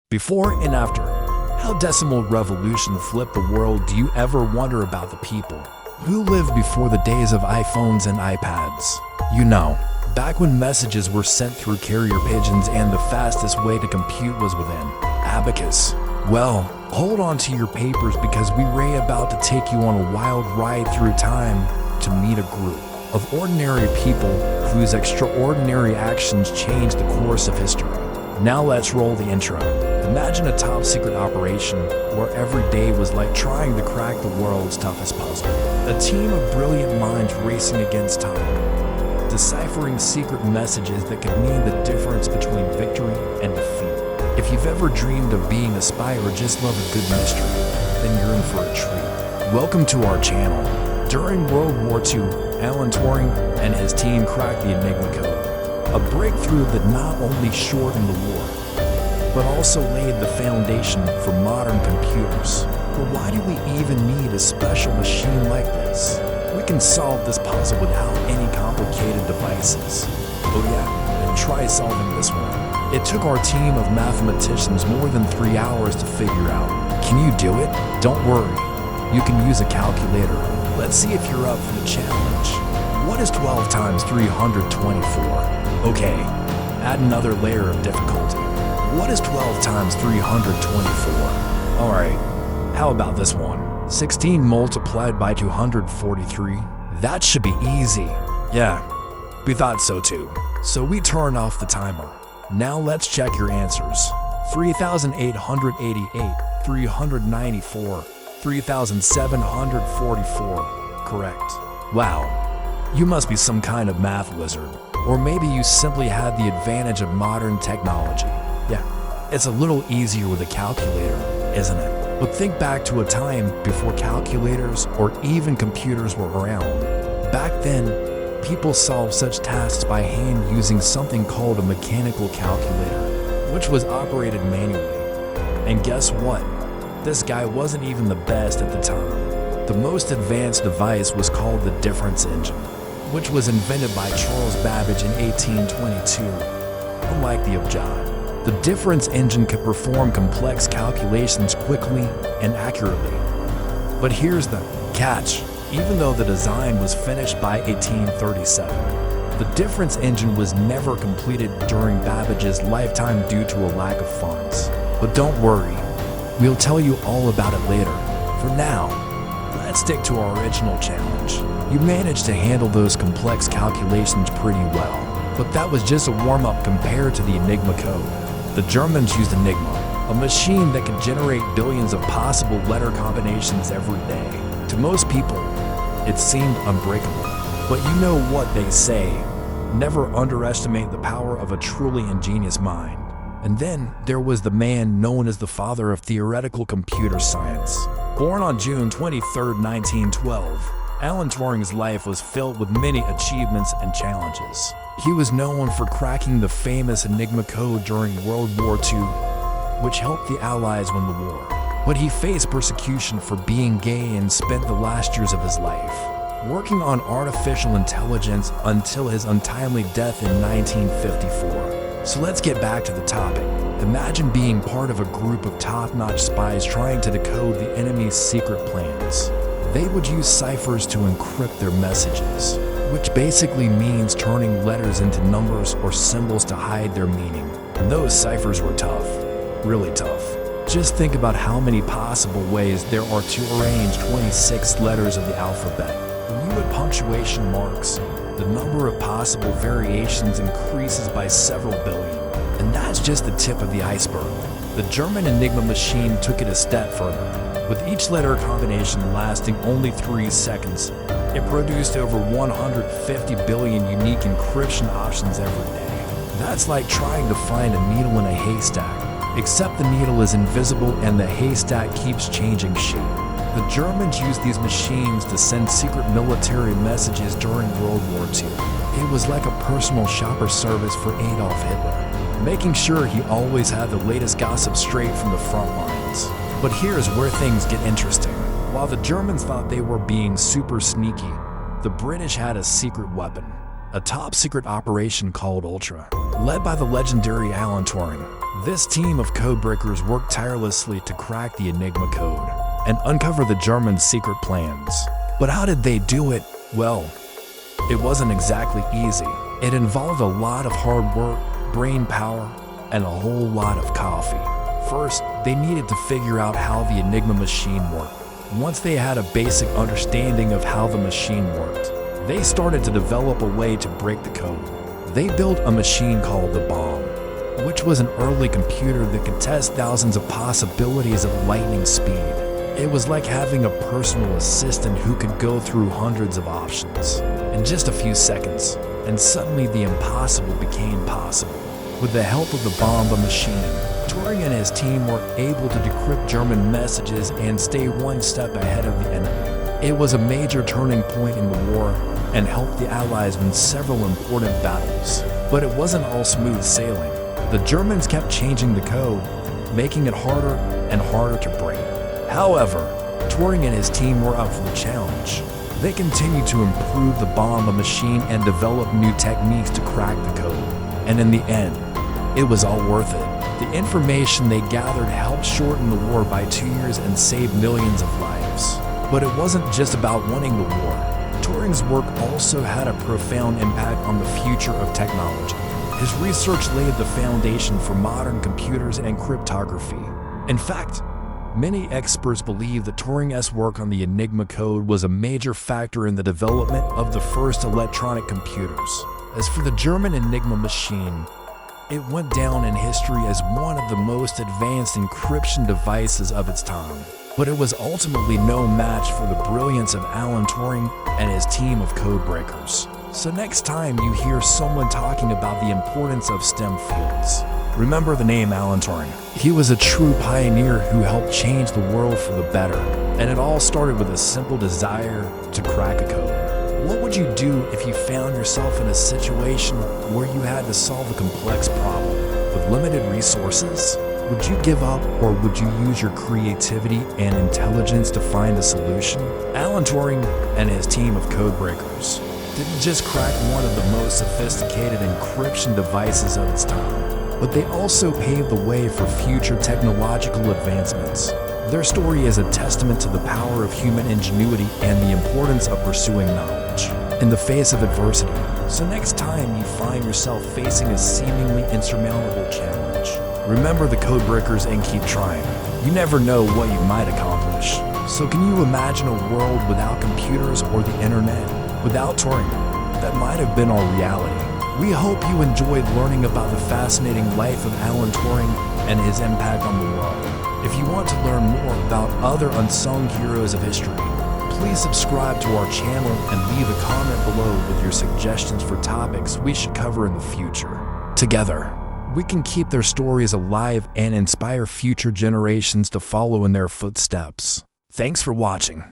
Before and after. How decimal revolution flipped the world. Do you ever wonder about the people who lived before the days of iPhones and iPads? You know, back when messages were sent through carrier pigeons and the fastest way to compute was with an abacus. Well, hold on to your papers because we're about to take you on a wild ride through time to meet a group of ordinary people whose extraordinary actions changed the course of history. Now let's roll the intro. Imagine a top-secret operation where every day was like trying to crack the world's toughest puzzle. A team of brilliant minds racing against time, deciphering secret messages that could mean the difference between victory and defeat. If you've ever dreamed of being a spy or just love a good mystery, then you're in for a treat. Welcome to our channel. During World War II, Alan Turing and his team cracked the Enigma code, a breakthrough that not only shortened the war, but also laid the foundation for modern computers. But why do we even need a special machine like this? We can solve this puzzle without any complicated devices. Oh yeah, then try solving this one. It took our team of mathematicians more than 3 hours to figure out. Can you do it? Don't worry, you can use a calculator. Let's see if you're up for the challenge. What is 12 times 324? Okay, add another layer of difficulty. What is 12 times 324? Alright, how about this one? 16 multiplied by 243? That should be easy. Yeah, we thought so too. So we turn off the timer. Now let's check your answers. 3,888, 394, 3,744. Correct. Wow, you must be some kind of math wizard. Or maybe you simply had the advantage of modern technology. Yeah, it's a little easier with a calculator, isn't it? But think back to a time before calculators or even computers were around. Back then, people solved such tasks by hand using something called a mechanical calculator, which was operated manually. And guess what? This guy wasn't even the best at the time. The most advanced device was called the difference engine, which was invented by Charles Babbage in 1822. Unlike the abjad, the difference engine could perform complex calculations quickly and accurately. But here's the catch. Even though the design was finished by 1837, the difference engine was never completed during Babbage's lifetime due to a lack of funds. But don't worry, we'll tell you all about it later. For now, let's stick to our original challenge. You managed to handle those complex calculations pretty well, but that was just a warm-up compared to the Enigma code. The Germans used Enigma, a machine that could generate billions of possible letter combinations every day. To most people, it seemed unbreakable. But you know what they say, never underestimate the power of a truly ingenious mind. And then there was the man known as the father of theoretical computer science. Born on June 23, 1912, Alan Turing's life was filled with many achievements and challenges. He was known for cracking the famous Enigma code during World War II, which helped the Allies win the war. But he faced persecution for being gay and spent the last years of his life working on artificial intelligence until his untimely death in 1954. So let's get back to the topic. Imagine being part of a group of top-notch spies trying to decode the enemy's secret plans. They would use ciphers to encrypt their messages, which basically means turning letters into numbers or symbols to hide their meaning. And those ciphers were tough, really tough. Just think about how many possible ways there are to arrange 26 letters of the alphabet. When you add punctuation marks, the number of possible variations increases by several billion. And that's just the tip of the iceberg. The German Enigma machine took it a step further. With each letter combination lasting only 3 seconds, it produced over 150 billion unique encryption options every day. That's like trying to find a needle in a haystack, except the needle is invisible and the haystack keeps changing shape. The Germans used these machines to send secret military messages during World War II. It was like a personal shopper service for Adolf Hitler, making sure he always had the latest gossip straight from the front lines. But here's where things get interesting. While the Germans thought they were being super sneaky, the British had a secret weapon, a top-secret operation called Ultra. Led by the legendary Alan Turing, This team of codebreakers worked tirelessly to crack the Enigma code and uncover the Germans' secret plans. But how did they do it? Well, it wasn't exactly easy. It involved a lot of hard work, brain power, and a whole lot of coffee. First, they needed to figure out how the Enigma machine worked. Once they had a basic understanding of how the machine worked, they started to develop a way to break the code. They built a machine called the bomb, which was an early computer that could test thousands of possibilities at lightning speed. It was like having a personal assistant who could go through hundreds of options in just a few seconds, and suddenly the impossible became possible. With the help of the bomb machine, Turing and his team were able to decrypt German messages and stay one step ahead of the enemy. It was a major turning point in the war and helped the Allies win several important battles. But it wasn't all smooth sailing. The Germans kept changing the code, making it harder and harder to break. However, Turing and his team were up for the challenge. They continued to improve the bomb machine and develop new techniques to crack the code. And in the end, it was all worth it. The information they gathered helped shorten the war by 2 years and save millions of lives. But it wasn't just about winning the war. Turing's work also had a profound impact on the future of technology. His research laid the foundation for modern computers and cryptography. In fact, many experts believe that Turing's work on the Enigma code was a major factor in the development of the first electronic computers. As for the German Enigma machine, it went down in history as one of the most advanced encryption devices of its time. But it was ultimately no match for the brilliance of Alan Turing and his team of codebreakers. So next time you hear someone talking about the importance of STEM fields, remember the name Alan Turing. He was a true pioneer who helped change the world for the better. And it all started with a simple desire to crack a code. What would you do if you found yourself in a situation where you had to solve a complex problem with limited resources? Would you give up, or would you use your creativity and intelligence to find a solution? Alan Turing and his team of codebreakers didn't just crack one of the most sophisticated encryption devices of its time, but they also paved the way for future technological advancements. Their story is a testament to the power of human ingenuity and the importance of pursuing knowledge in the face of adversity. So next time you find yourself facing a seemingly insurmountable challenge, remember the codebreakers and keep trying. You never know what you might accomplish. So can you imagine a world without computers or the internet? Without Turing? That might have been our reality. We hope you enjoyed learning about the fascinating life of Alan Turing and his impact on the world. If you want to learn more about other unsung heroes of history, please subscribe to our channel and leave a comment below with your suggestions for topics we should cover in the future. Together, we can keep their stories alive and inspire future generations to follow in their footsteps. Thanks for watching.